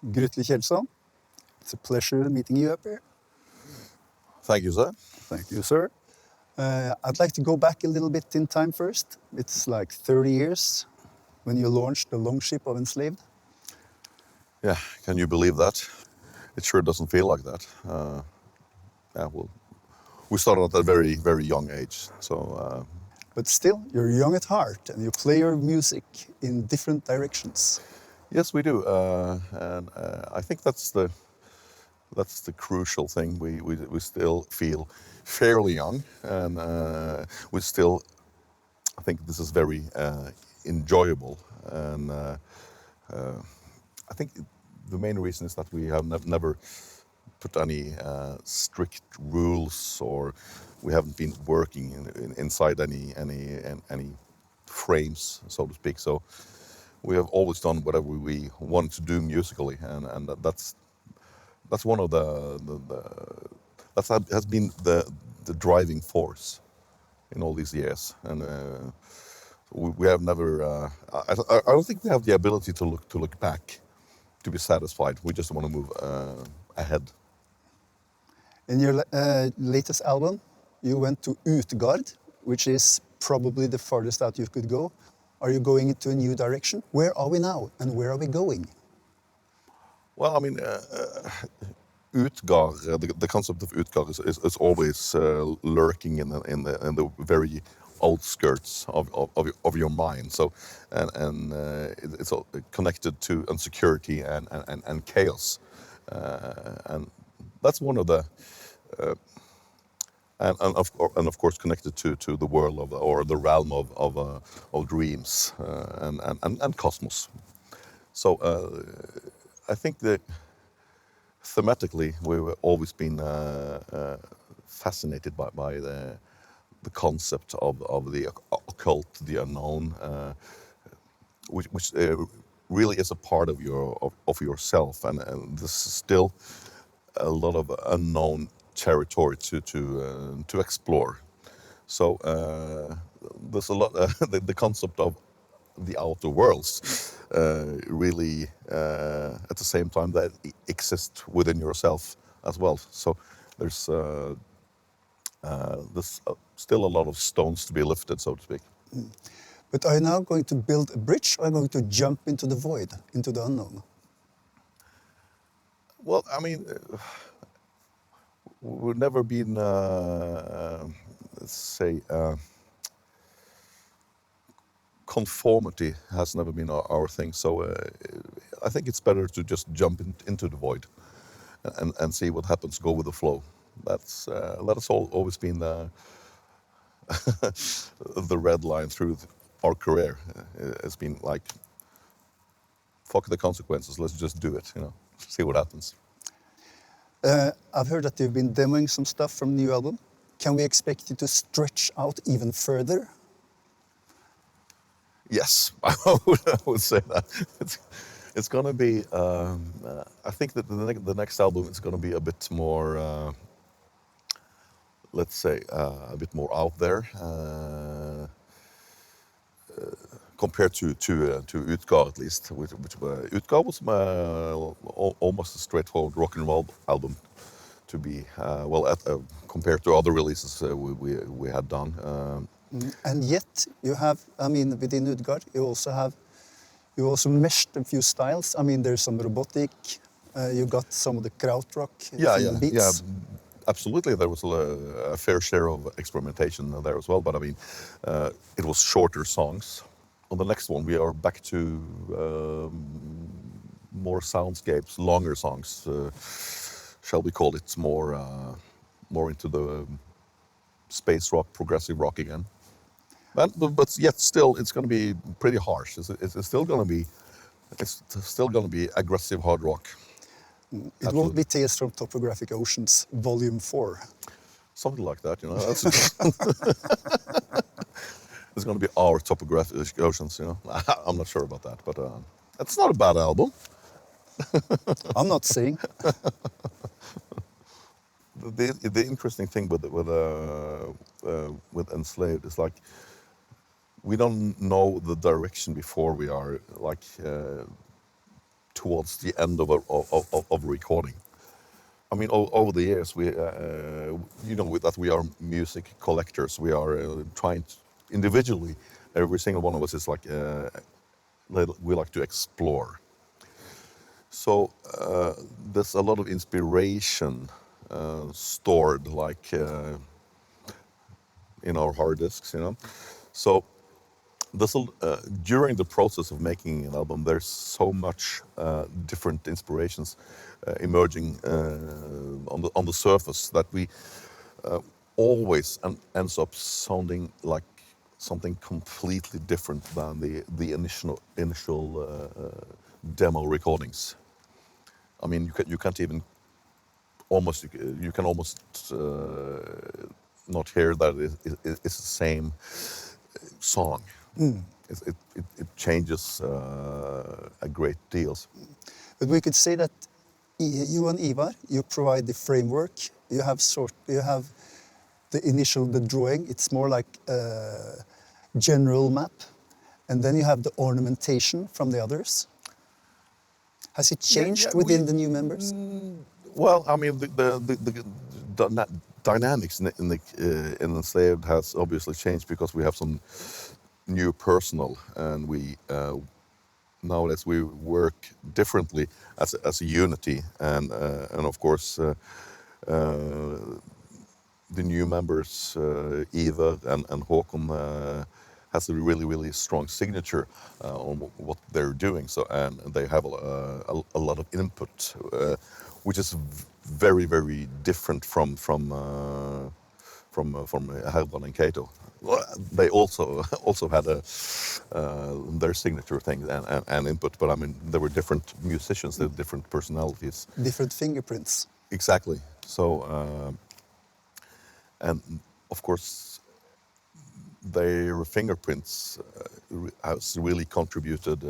Grutle Kjelsson, it's a pleasure meeting you up here. Thank you, sir. Thank you, sir. I'd like to go back a little bit in time first. It's like 30 years when you launched the Longship of Enslaved. Yeah, can you believe that? It sure doesn't feel like that. Well, we started at a very, very young age. So, But still, you're young at heart and you play your music in different directions. yes, we do, and I think that's the crucial thing. We still feel fairly young, and we still. I think this is very enjoyable, and I think the main reason is that we have never put any strict rules, or we haven't been working inside any frames, so to speak. So we have always done whatever we wanted to do musically, and that's one of that has been the driving force in all these years, and we have never. I don't think we have the ability to look back, to be satisfied. We just want to move ahead. In your latest album, you went to Utgard, which is probably the farthest out you could go. Are you going into a new direction? Where are we now, and where are we going? Well, I mean, Utgard, the concept of Utgard is always lurking in the very outskirts of your mind. So, and it's all connected to insecurity and chaos, and that's one of the. And of course connected to the world of, or the realm of dreams and cosmos. So I think that thematically we've always been fascinated by the concept of the occult, the unknown, which really is a part of yourself, and this is still a lot of unknown territory to explore. So there's a lot. The concept of the outer worlds really, at the same time, that exist within yourself as well. So there's still a lot of stones to be lifted, so to speak. But are you now going to build a bridge, or are you going to jump into the void, into the unknown? Well, I mean, we've never been, let's say, conformity has never been our thing. So I think it's better to just jump into the void and see what happens. Go with the flow. That has always been the the red line through our career. It's been like, fuck the consequences. Let's just do it. See what happens. I've heard that you've been demoing some stuff from the new album. Can we expect you to stretch out even further? Yes, I would say that. It's going to be, I think that the next album is going to be a bit more, let's say, a bit more out there, compared to Utgard, at least. Which Utgard was almost a straightforward rock and roll album to be, compared to other releases we had done. And yet you have, I mean, within Utgard, you also meshed a few styles. I mean, there's some robotic, you got some of the krautrock beats. Yeah, absolutely. There was a fair share of experimentation there as well, but I mean, it was shorter songs. On the next one, we are back to more soundscapes, longer songs. Shall we call it more into the space rock, progressive rock again? But yet still, it's going to be pretty harsh. It's still going to be aggressive hard rock. It won't be Tales from Topographic Oceans, Volume 4. Something like that, It's going to be our Topographic Oceans, I'm not sure about that, but it's not a bad album. I'm not saying. The interesting thing with Enslaved is like, we don't know the direction before we are like towards the end of a recording. I mean, over the years, that we are music collectors. We are trying to, individually, every single one of us is like, we like to explore. So there's a lot of inspiration stored, like in our hard disks, So during the process of making an album, there's so much different inspirations emerging on the surface that we always ends up sounding like something completely different than the initial demo recordings. I mean, you can't even you can almost not hear that it's the same song. It changes a great deal. But we could say that you and Ivar, you provide the framework. You have the drawing. It's more like a general map, and then you have the ornamentation from the others. Has it changed within the new members? Well, I mean, the dynamics in Enslaved has obviously changed because we have some new personnel, and we nowadays we work differently as a unity, and of course the new members, Eva and Håkon, has a really strong signature on what they're doing. So, and they have a lot of input, which is very different from Herman and Kato. Well, they also had their signature thing and input, but I mean they were different musicians, they had different personalities, different fingerprints. Exactly. So, and of course, their fingerprints has really contributed,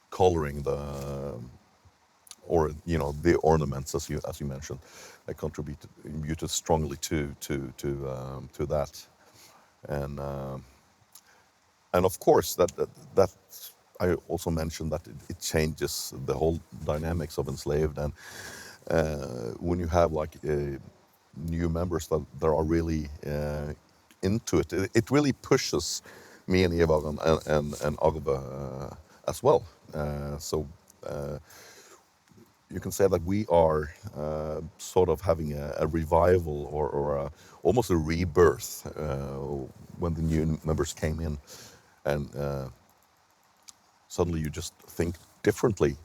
coloring the ornaments, as you mentioned, they contributed strongly to that, and of course that I also mentioned that it changes the whole dynamics of Enslaved, and when you have like new members that are really into it, it really pushes me and Ivar and Arve as well. So you can say that we are sort of having a revival or almost a rebirth when the new members came in, and suddenly you just think differently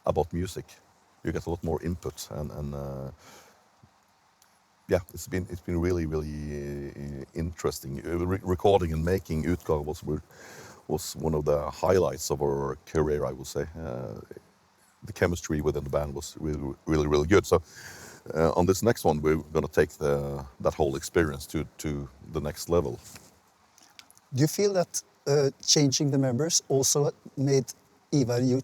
about music. You get a lot more input, and yeah, it's been really interesting. Recording and making Utgård was one of the highlights of our career, I would say. The chemistry within the band was really good. So on this next one, we're going to take that whole experience to the next level. Do you feel that changing the members also made Ivar you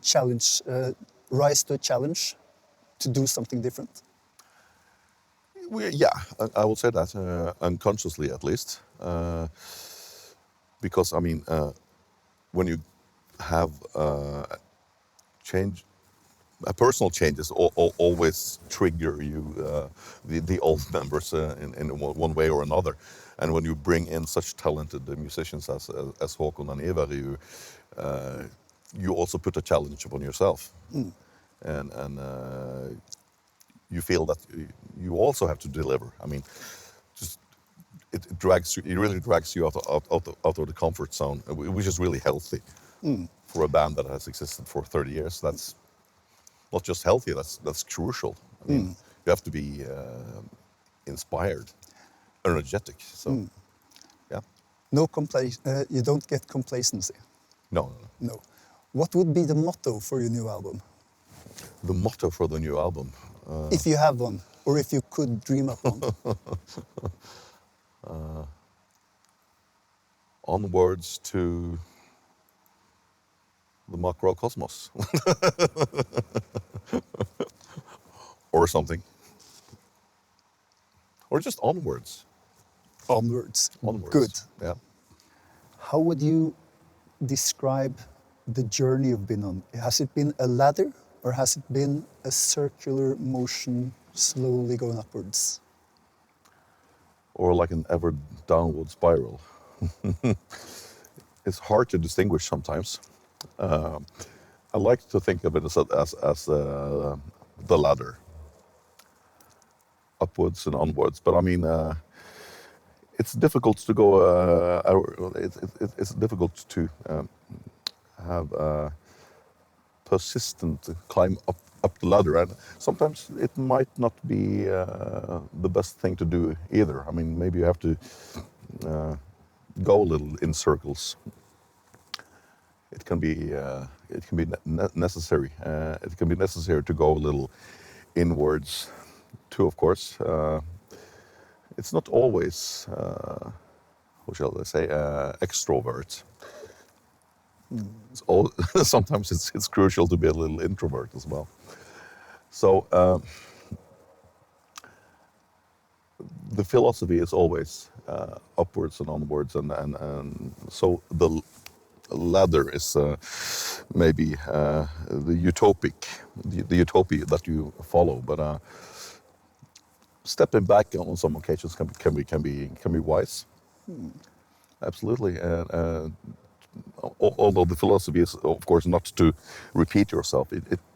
rise to a challenge to do something different? Yeah, I would say that unconsciously at least, because I mean, when you have change, personal changes always trigger you, the old members in one way or another, and when you bring in such talented musicians as Håkon and Ivar, you also put a challenge upon yourself, and you feel that you also have to deliver. I mean, just it really drags you out of the comfort zone, which is really healthy for a band that has existed for 30 years. That's not just healthy, that's crucial. I mean, you have to be inspired, energetic. So, yeah. No you don't get complacency. No. No. What would be the motto for your new album? The motto for the new album? If you have one, or if you could dream up one. Onwards to the macrocosmos. Or something. Or just onwards. Onwards. Onwards. Good. Yeah. How would you describe the journey you've been on? Has it been a ladder or has it been a circular motion slowly going upwards? Or like an ever downward spiral. It's hard to distinguish sometimes. I like to think of it as the ladder, upwards and onwards. But I mean, it's difficult to go. It's difficult to have a persistent climb up the ladder, and sometimes it might not be the best thing to do either. I mean, maybe you have to go a little in circles. It can be necessary. It can be necessary to go a little inwards, too. Of course, it's not always. How shall I say? Extrovert. It's all, sometimes it's crucial to be a little introvert as well. So the philosophy is always upwards and onwards, and so the ladder is maybe the utopia that you follow. But stepping back on some occasions can be wise. Absolutely, and although the philosophy is, of course, not to repeat yourself,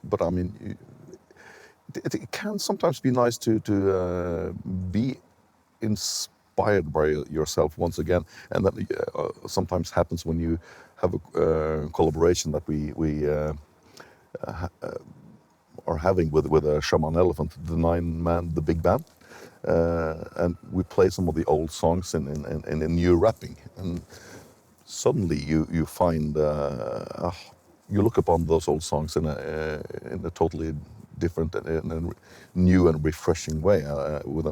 but I mean, it can sometimes be nice to be inspired by yourself once again, and that sometimes happens when you have a collaboration that we are having with a shaman elephant, the 9-man, the big band, and we play some of the old songs in a new wrapping, and suddenly you find you look upon those old songs in a totally different and new and refreshing way with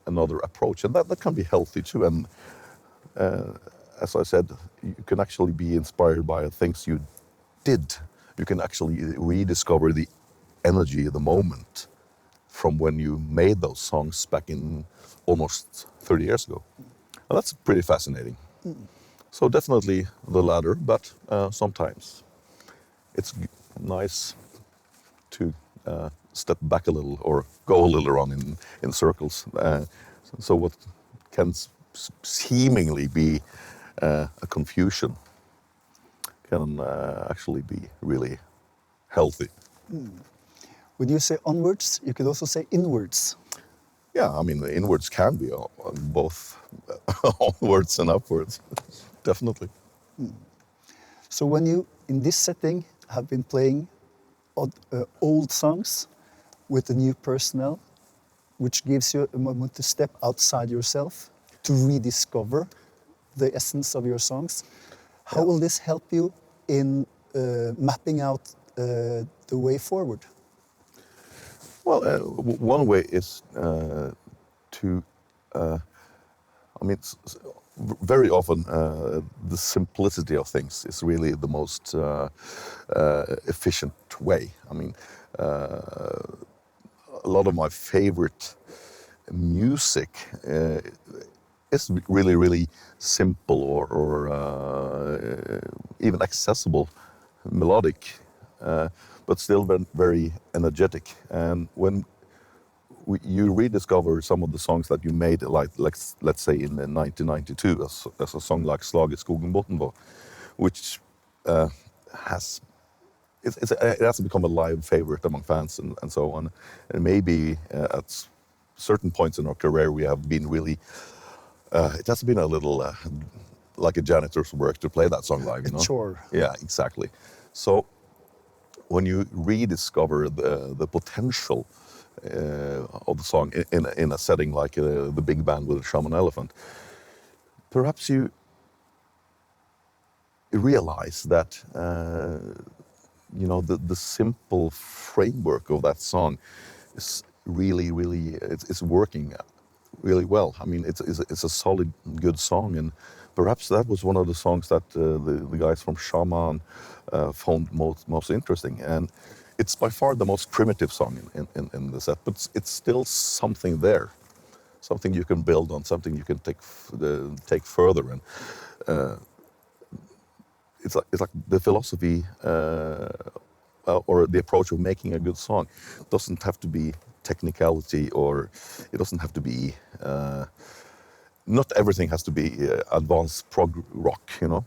another approach, and that can be healthy too. And as I said, you can actually be inspired by things you did. You can actually rediscover the energy, the moment from when you made those songs back in almost 30 years ago. And that's pretty fascinating. So definitely the latter, but sometimes it's nice to step back a little or go a little around in circles. So what can seemingly be a confusion can actually be really healthy. When you say onwards, you could also say inwards. Yeah, I mean, the inwards can be both onwards and upwards, definitely. So when you, in this setting, have been playing old songs with the new personnel, which gives you a moment to step outside yourself, to rediscover the essence of your songs, how will this help you in mapping out the way forward? Well, one way is to, I mean, very often the simplicity of things is really the most efficient way. I mean, a lot of my favorite music is really, really simple or even accessible, melodic, but still very, very energetic. And when you rediscover some of the songs that you made, like let's say in 1992, as a song like "Slag I skogen Bottenvå," which it has become a live favorite among fans and so on. And maybe at certain points in our career we have been really. It has been a little like a janitor's work to play that song live, you know. Sure. Yeah, exactly. So when you rediscover the potential of the song in a setting like the big band with a shaman elephant, perhaps you realize that you know the simple framework of that song is really it's working really well. I mean, it's a solid, good song, and perhaps that was one of the songs that the guys from Shaman found most interesting. And it's by far the most primitive song in the set, but it's still something there, something you can build on, something you can take further. And it's like the philosophy or the approach of making a good song doesn't have to be technicality, or it doesn't have to be. Not everything has to be advanced prog rock, you know.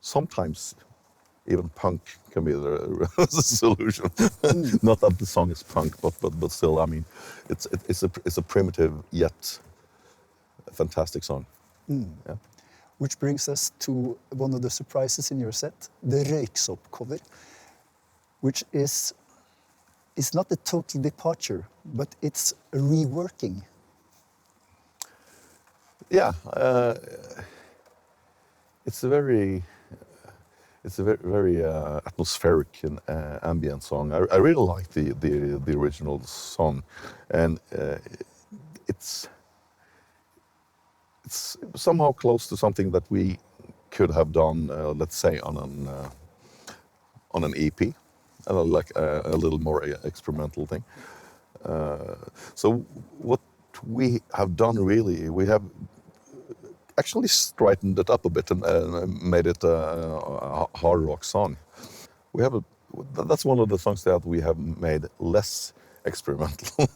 Sometimes even punk can be the solution. Not that the song is punk, but still, I mean, it's a primitive yet fantastic song. Yeah. Which brings us to one of the surprises in your set, the Røyksopp cover, which is not a total departure, but it's a reworking. Yeah, it's a very very atmospheric and ambient song. I really like the original song, and it's somehow close to something that we could have done, let's say, on an EP, like a little more experimental thing. So what we have done really, we have actually straightened it up a bit and made it a hard rock song. We have that's one of the songs that we have made less experimental.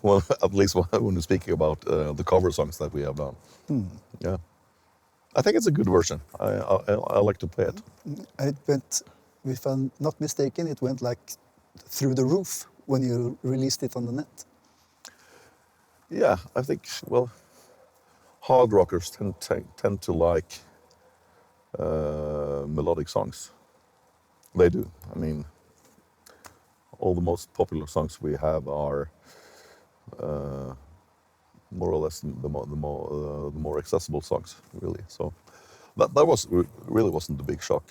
Well, at least when speaking about the cover songs that we have done. Yeah, I think it's a good version. I like to play it. And it went, if I'm not mistaken, it went like through the roof when you released it on the net. Yeah, I think, well, hard rockers tend to like melodic songs. They do. I mean, all the most popular songs we have are more or less the more accessible songs, really. So that really wasn't a big shock.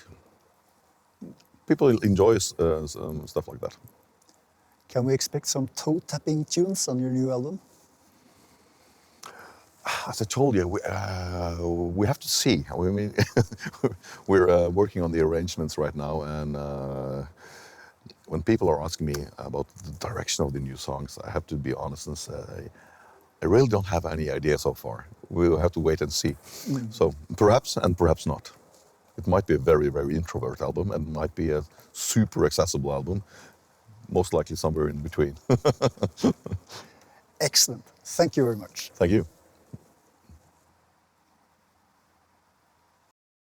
People enjoy stuff like that. Can we expect some toe-tapping tunes on your new album? As I told you, we have to see. I mean, we're working on the arrangements right now, and when people are asking me about the direction of the new songs, I have to be honest and say, I really don't have any idea so far. We'll have to wait and see. So perhaps and perhaps not. It might be a very, very introvert album, and it might be a super accessible album, most likely somewhere in between. Excellent. Thank you very much. Thank you.